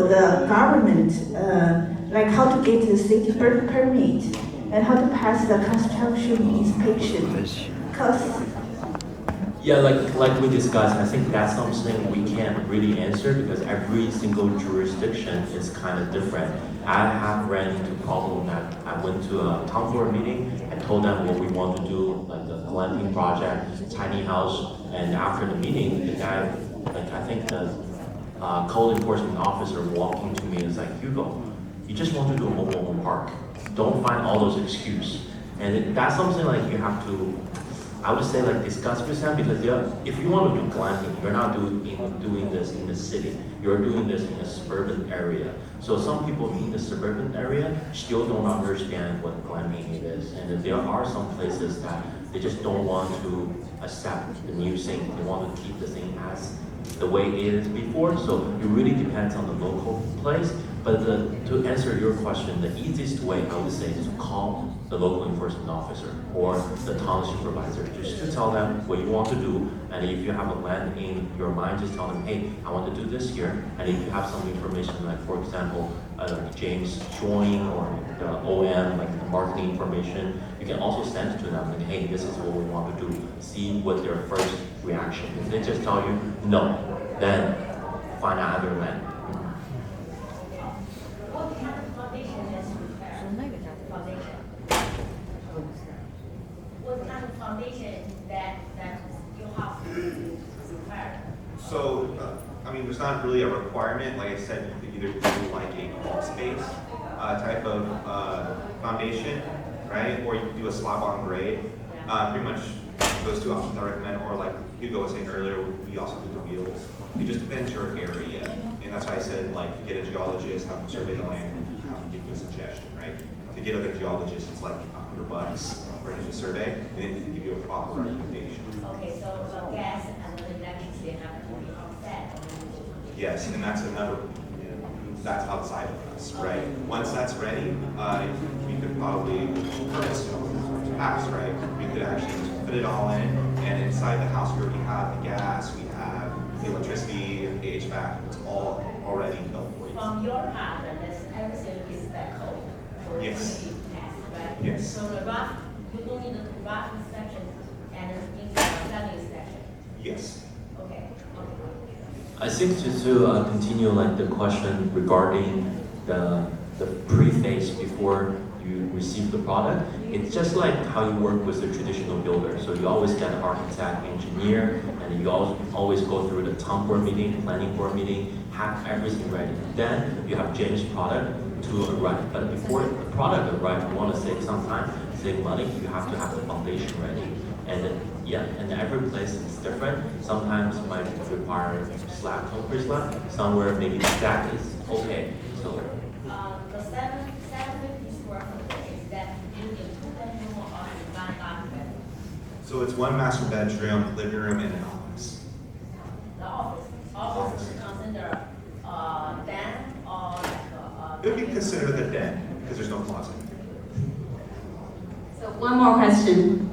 the government, like how to get the city permit and how to pass the construction inspection. Because Yeah, like we discussed, I think that's something we can't really answer because every single jurisdiction is kind of different. I have ran into a problem that I went to a town board meeting and told them what we want to do, like the glamping project, tiny house, and after the meeting, the guy, like I think the code enforcement officer walking to me is like, Hugo, you just want to do a mobile home park. Don't find all those excuses. And that's something like you have to, I would say like discuss with them because if you want to do glamping, you're not doing this in the city. You're doing this in a suburban area. So some people in the suburban area still don't understand what glamping is. And there are some places that they just don't want to accept the new thing. They want to keep the thing as the way it is before. So it really depends on the local place. But to answer your question, the easiest way I would say is to call the local enforcement officer or the town supervisor just to tell them what you want to do. And if you have a land in your mind, just tell them, hey, I want to do this here. And if you have some information, like for example, James join or the OM, like the marketing information, you can also send it to them like, hey, this is what we want to do. See what their first reaction. If they just tell you no, then find another land. What kind of foundation that your house requires? So, I mean, there's not really a requirement. Like I said, you could either do like a crawl space type of foundation, right? Or you could do a slab on grade. Pretty much those two options I recommend. Or like Hugo was saying earlier, we also do the wheels. It just depends your area. And that's why I said, like, get a geologist, have them survey the land, and have them give you a suggestion, right? To get a geologist, it's like $100 for him to survey, and then he can give you a proper recommendation. Okay, so gas and the electricity have to be offset. Yes, and that's another, that's outside of us, right? Once that's ready, we could probably, pass, right? We could actually put it all in, and inside the house we already have the gas, we have the electricity, and the HVAC, it's all already built for you. From your part, everything is back home. For Yes. it to be passed, right? Yes. So the rough, you don't need the rough inspection and the selling inspection. Yes. Okay. I think just to continue like the question regarding the preface before you receive the product, it's just like how you work with the traditional builder. So you always get an architect, engineer, and you always go through the town board meeting, planning board meeting, have everything ready. Then you have James' product to arrive. But before the product arrives, you want to save some time, save money, you have to have the foundation ready. And yeah, and every place is different. Sometimes it might require slab, concrete slab. Somewhere maybe the deck is okay. So The 750 square foot is that building 2 bedroom or one master bedroom? So it's one master bedroom, living room, and an office. The office is considered den or like It would be considered a den, because there's no closet. So one more question.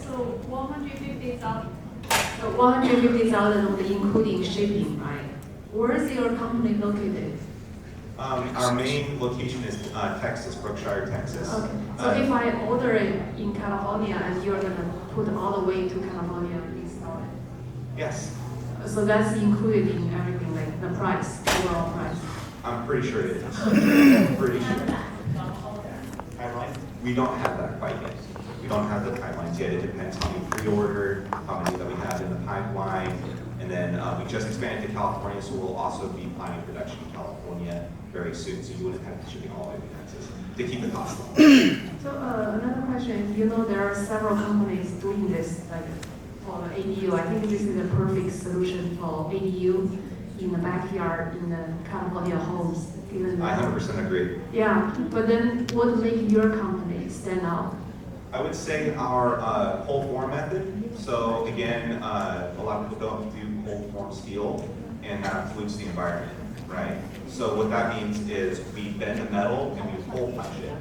So 150,000. So 150,000 including shipping, right? Where is your company located? Our main location is Texas, Brookshire, Texas. Okay. So if I order it in California and you're gonna put all the way to California and install it, Yes, so that's included in everything, like the price, overall price. I'm pretty sure it is. I'm pretty sure. Timeline? We don't have that quite yet. We don't have the timelines yet. It depends how many pre-ordered, how many that we have in the pipeline, and then we just expanded to California, so we'll also be planning production in California very soon. So you wouldn't have to shipping all the way to Texas to keep the cost low. So another question, you know there are several companies doing this, like for the ADU. I think this is a perfect solution for ADU in the backyard in the California homes. Given I 100% agree. Yeah, but then what make your company stand out? I would say our whole form method. So again, a lot of people don't do whole form steel, and that includes the environment, right? So what that means is we bend the metal and we hole punch it,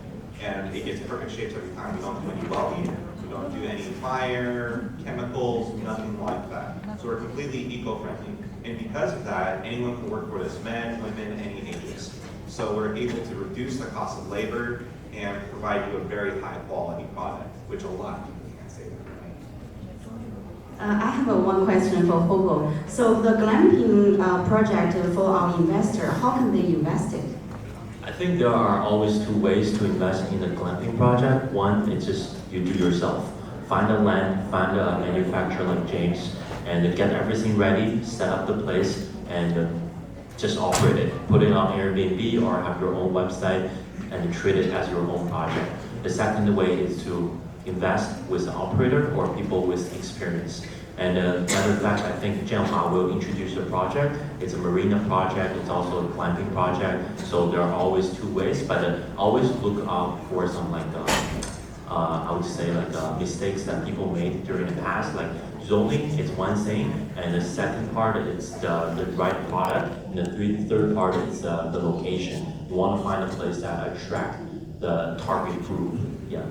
and it gets perfect shapes every time. We don't do any welding, we don't do any fire, chemicals, nothing like that. So we're completely eco-friendly. And because of that, anyone can work for us, men, women, any ages. So we're able to reduce the cost of labor and provide you a very high quality product, which a lot of people can't say that, right? I have one question for Hugo. So the glamping project for our investor, how can they invest it? I think there are always two ways to invest in a glamping project. One, it's just you do yourself. Find a land, find a manufacturer like James, and get everything ready, set up the place, and just operate it. Put it on Airbnb or have your own website and treat it as your own project. The second way is to invest with an operator or people with experience. And matter of fact, I think Jianhua will introduce a project. It's a marina project, it's also a glamping project. So there are always two ways, but always look out for some like, I would say like mistakes that people made during the past, like zoning is one thing, and the second part is the right product, and the third part is the location. You want to find a place that attract the target group. Yeah.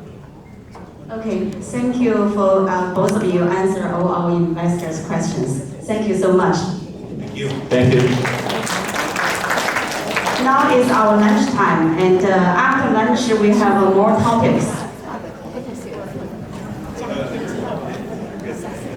Okay, thank you for both of you answer all our investors' questions. Thank you so much. Thank you. Thank you. Now is our lunch time, and after lunch we have more topics.